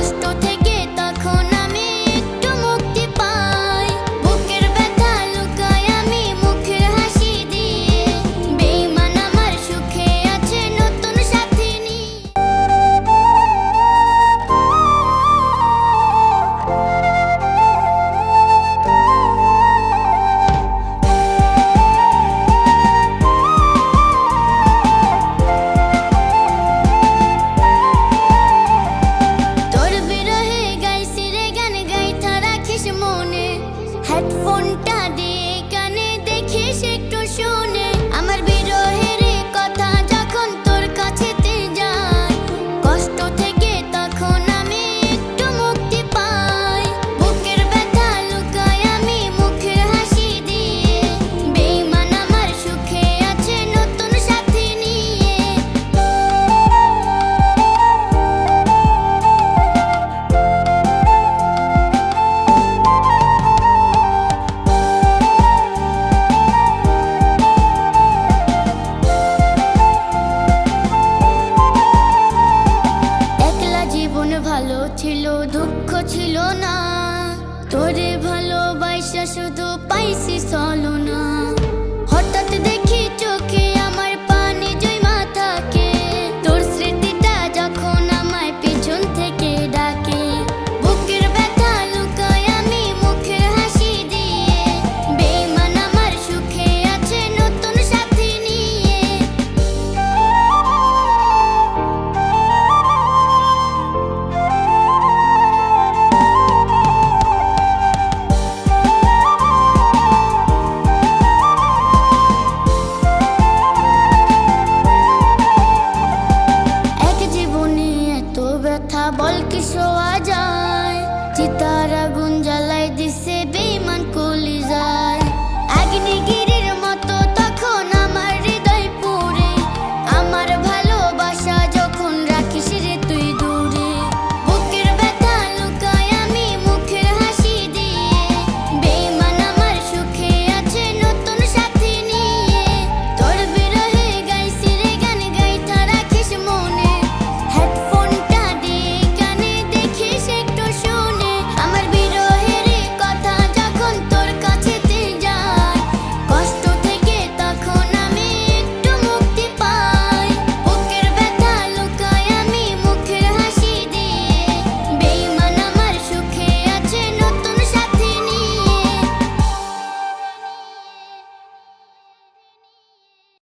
কষ্ট থেকে তখন আমি একটু মুক্তি পাই। বুকের ব্যথা লুকাই আমি মুখের হাসি দিয়ে, বেঈমান আমার সুখে আছে নতুন সাথী নিয়ে। তোর বিরহে গাইছি রে গান, গাইথা রাখিস মনে, হেডফোনটা দিয়ে কানে দেখিস একটু শুনে। আমার বিরহের কথা যখন তোর কাছেতে যায়, কষ্ট থেকে তখন আমি একটু মুক্তি পাই। বুকের ব্যথা লুকাই আমি মুখের হাসি দিয়ে, বেঈমান আমার সুখে আছে নতুন সাথী নিয়ে। একলা জীবন ভালো ছিল, দুঃখ ছিল না, তোরে ভালোবাসা শুধু পাইছি ছলনা। হঠাৎ দেখি চোখে আমার পানি জমা থাকে, তোর স্মৃতিটা যখন আমায় পিছন থেকে ডাকে। বুকের ব্যথা লুকাই আমি মুখের হাসি দিয়ে, বেঈমান আমার সুখে আছে নতুন সাথী নিয়ে। এক জীবনে এত ব্যথা বল কি সওয়া যায়, চিতারা